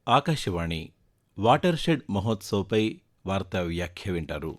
Akashvani water shed మహోత్సవ్పై వార్తా వ్యాఖ్య వింటారు.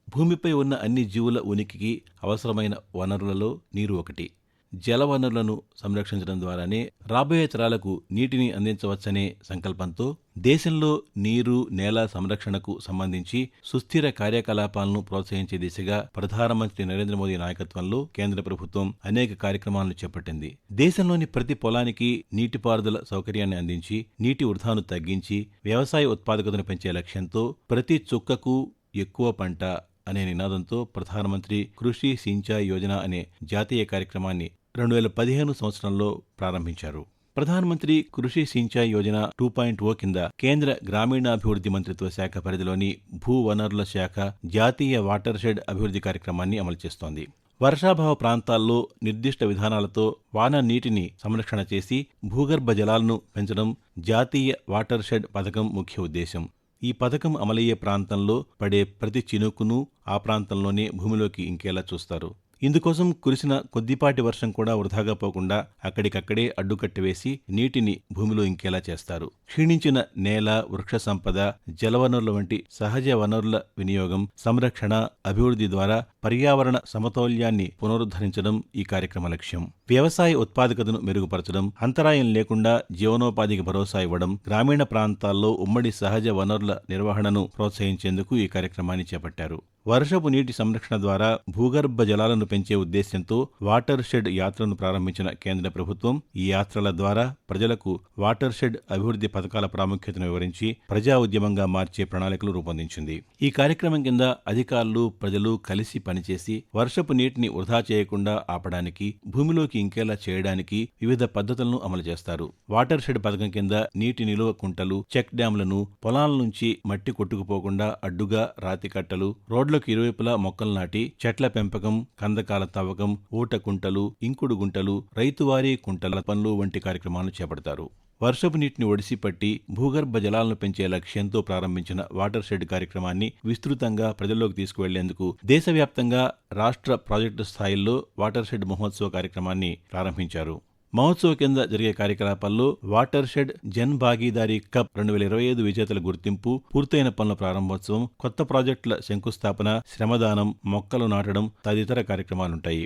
భూమిపై ఉన్న అన్ని జీవుల ఉనికికి అవసరమైన వనరులలో నీరు ఒకటి. జల వనరులను సంరక్షించడం ద్వారానే రాబోయే తరాలకు నీటిని అందించవచ్చనే సంకల్పంతో దేశంలో నీరు, నేల సంరక్షణకు సంబంధించి సుస్థిర కార్యకలాపాలను ప్రోత్సహించే దిశగా ప్రధానమంత్రి నరేంద్ర మోదీ నాయకత్వంలో కేంద్ర ప్రభుత్వం అనేక కార్యక్రమాలను చేపట్టింది. దేశంలోని ప్రతి పొలానికి నీటిపారుదల సౌకర్యాన్ని అందించి, నీటి వృధాను తగ్గించి, వ్యవసాయ ఉత్పాదకతను పెంచే లక్ష్యంతో ప్రతి చుక్కకు ఎక్కువ పంట అనే నినాదంతో ప్రధానమంత్రి కృషి సించాయ్ యోజన అనే జాతీయ కార్యక్రమాన్ని 2015 సంవత్సరంలో ప్రారంభించారు. ప్రధానమంత్రి కృషి సించాయ్ యోజన 2.0 కింద కేంద్ర గ్రామీణాభివృద్ధి మంత్రిత్వ శాఖ పరిధిలోని భూ వనరుల శాఖ జాతీయ వాటర్ షెడ్ అభివృద్ధి కార్యక్రమాన్ని అమలు చేస్తోంది. వర్షాభావ ప్రాంతాల్లో నిర్దిష్ట విధానాలతో వాన నీటిని సంరక్షణ చేసి భూగర్భ జలాలను పెంచడం జాతీయ వాటర్ షెడ్ పథకం ముఖ్య ఉద్దేశం. ఈ పథకం అమలయ్యే ప్రాంతంలో పడే ప్రతి చినుకును ఆ ప్రాంతంలోనే భూమిలోకి ఇంకేలా చూస్తారు. ఇందుకోసం కురిసిన కొద్దిపాటి వర్షం కూడా వృధాగా పోకుండా అక్కడికక్కడే అడ్డుకట్టివేసి నీటిని భూమిలో ఇంకేలా చేస్తారు. క్షీణించిన నేల, వృక్ష సంపద, జలవనరుల వంటి సహజ వనరుల వినియోగం, సంరక్షణ, అభివృద్ధి ద్వారా పర్యావరణ సమతౌల్యాన్ని పునరుద్ధరించడం ఈ కార్యక్రమ లక్ష్యం. వ్యవసాయ ఉత్పాదకతను మెరుగుపరచడం, అంతరాయం లేకుండా జీవనోపాధికి భరోసా ఇవ్వడం, గ్రామీణ ప్రాంతాల్లో ఉమ్మడి సహజ వనరుల నిర్వహణను ప్రోత్సహించేందుకు ఈ కార్యక్రమాన్ని చేపట్టారు. వర్షపు నీటి సంరక్షణ ద్వారా భూగర్భ జలాలను పెంచే ఉద్దేశ్యంతో వాటర్ షెడ్ యాత్రను ప్రారంభించిన కేంద్ర ప్రభుత్వం ఈ యాత్రల ద్వారా ప్రజలకు వాటర్ షెడ్ అభివృద్ధి పథకాల ప్రాముఖ్యతను వివరించి ప్రజా ఉద్యమంగా మార్చే ప్రణాళికలు రూపొందించింది. ఈ కార్యక్రమం కింద అధికారులు, ప్రజలు కలిసి పనిచేసి వర్షపు నీటిని వృధా చేయకుండా ఆపడానికి, భూమిలోకి ఇంకేలా చేయడానికి వివిధ పద్ధతులను అమలు చేస్తారు. వాటర్ షెడ్ పథకం కింద నీటి నిలువ కుంటలు, చెక్ డ్యాంలను, పొలాల నుంచి మట్టి కొట్టుకుపోకుండా అడ్డుగా రాతి కట్టలు, రోడ్లకు ఇరువైపులా మొక్కలు నాటి చెట్ల పెంపకం, కందకాల తవ్వకం, ఊట కుంటలు, ఇంకుడు గుంటలు, రైతువారీ కుంటల పనులు వంటి కార్యక్రమాలను చేపడతారు. వర్షపు నీటిని ఒడిసిపట్టి భూగర్భ జలాలను పెంచే లక్ష్యంతో ప్రారంభించిన వాటర్ షెడ్ కార్యక్రమాన్ని విస్తృతంగా ప్రజల్లోకి తీసుకువెళ్లేందుకు దేశవ్యాప్తంగా రాష్ట్ర ప్రాజెక్టు స్థాయిల్లో వాటర్ షెడ్ మహోత్సవ కార్యక్రమాన్ని ప్రారంభించారు. మహోత్సవ్ కింద జరిగే కార్యకలాపాల్లో water shed Jan Bhagidari cup 2025 విజేతల గుర్తింపు, పూర్తయిన పనుల ప్రారంభోత్సవం, కొత్త ప్రాజెక్టుల శంకుస్థాపన, శ్రమదానం, మొక్కలు నాటడం తదితర కార్యక్రమాలుంటాయి.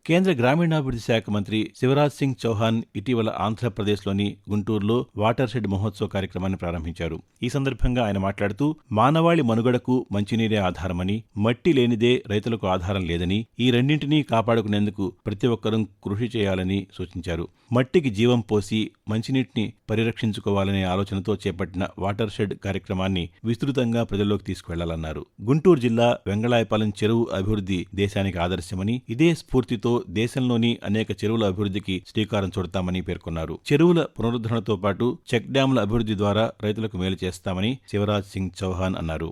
కేంద్ర గ్రామీణాభివృద్ధి శాఖ మంత్రి శివరాజ్ సింగ్ చౌహాన్ ఇటీవల ఆంధ్రప్రదేశ్లోని గుంటూరులో వాటర్ షెడ్ మహోత్సవ కార్యక్రమాన్ని ప్రారంభించారు. ఈ సందర్భంగా ఆయన మాట్లాడుతూ, మానవాళి మనుగడకు మంచినీరే ఆధారమని, మట్టి లేనిదే రైతులకు ఆధారం లేదని, ఈ రెండింటినీ కాపాడుకునేందుకు ప్రతి ఒక్కరూ కృషి చేయాలని సూచించారు. మట్టికి జీవం పోసి మంచినీటిని పరిరక్షించుకోవాలనే ఆలోచనతో చేపట్టిన వాటర్ షెడ్ కార్యక్రమాన్ని విస్తృతంగా ప్రజల్లోకి తీసుకువెళ్లాలన్నారు. గుంటూరు జిల్లా వెంగళాయపాలెం చెరువు అభివృద్ధి దేశానికి ఆదర్శమని, ఇదే స్ఫూర్తితో దేశంలోని అనేక చెరువుల అభివృద్ధికి శ్రీకారం చుడతామని పేర్కొన్నారు. చెరువుల పునరుద్ధరణతో పాటు చెక్ డ్యాంల అభివృద్ధి ద్వారా రైతులకు మేలు చేస్తామని శివరాజ్ సింగ్ చౌహాన్ అన్నారు.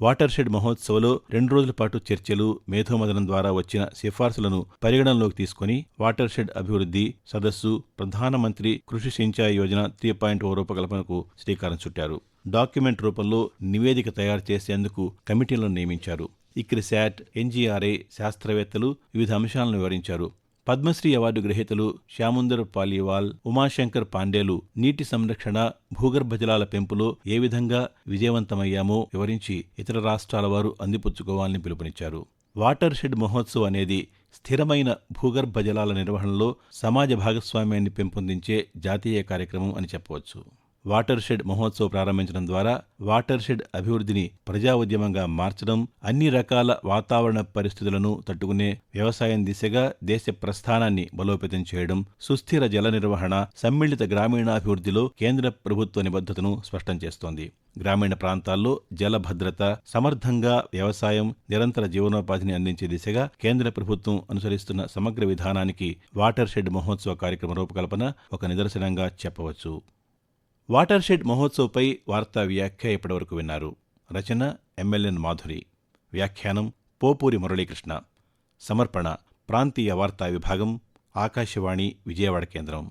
వాటర్ షెడ్ మహోత్సవ్లో 2 రోజుల పాటు చర్చలు, మేధోమథనం ద్వారా వచ్చిన సిఫార్సులను పరిగణనలోకి తీసుకుని వాటర్ షెడ్ అభివృద్ధి సదస్సు, ప్రధానమంత్రి కృషి సించాయ్ యోజన 3.0 రూపకల్పనకు శ్రీకారం చుట్టారు. డాక్యుమెంట్ రూపంలో నివేదిక తయారు చేసేందుకు కమిటీలను నియమించారు. ఇక్రిశాట్, ఎన్జీఆర్ఐ శాస్త్రవేత్తలు వివిధ అంశాలను వివరించారు. పద్మశ్రీ అవార్డు గ్రహీతలు శ్యాముందర్ పాలీవాల్, ఉమాశంకర్ పాండేలు నీటి సంరక్షణ, భూగర్భ జలాల పెంపులో ఏ విధంగా విజయవంతమయ్యామో వివరించి ఇతర రాష్ట్రాల వారు అందిపుచ్చుకోవాలని పిలుపునిచ్చారు. వాటర్ షెడ్ మహోత్సవ్ అనేది స్థిరమైన భూగర్భ జలాల నిర్వహణలో సమాజ భాగస్వామ్యాన్ని పెంపొందించే జాతీయ కార్యక్రమం అని చెప్పవచ్చు. వాటర్ షెడ్ మహోత్సవ్ ప్రారంభించడం ద్వారా వాటర్ షెడ్ అభివృద్ధిని ప్రజా ఉద్యమంగా మార్చడం, అన్ని రకాల వాతావరణ పరిస్థితులను తట్టుకునే వ్యవసాయం దిశగా దేశ ప్రస్థానాన్ని బలోపేతం చేయడం, సుస్థిర జల నిర్వహణ, సమ్మిళిత గ్రామీణాభివృద్ధిలో కేంద్ర ప్రభుత్వ నిబద్ధతను స్పష్టం చేస్తోంది. గ్రామీణ ప్రాంతాల్లో జల భద్రత, సమర్థంగా వ్యవసాయం, నిరంతర జీవనోపాధిని అందించే దిశగా కేంద్ర ప్రభుత్వం అనుసరిస్తున్న సమగ్ర విధానానికి వాటర్ షెడ్ మహోత్సవ కార్యక్రమ రూపకల్పన ఒక నిదర్శనంగా చెప్పవచ్చు. వాటర్ షెడ్ మహోత్సవ్పై వార్తా వ్యాఖ్య ఇప్పటివరకు విన్నారు. రచన MLN మాధురి, వ్యాఖ్యానం పోపూరి మురళీకృష్ణ, సమర్పణ ప్రాంతీయ వార్తా విభాగం, ఆకాశవాణి విజయవాడ కేంద్రం.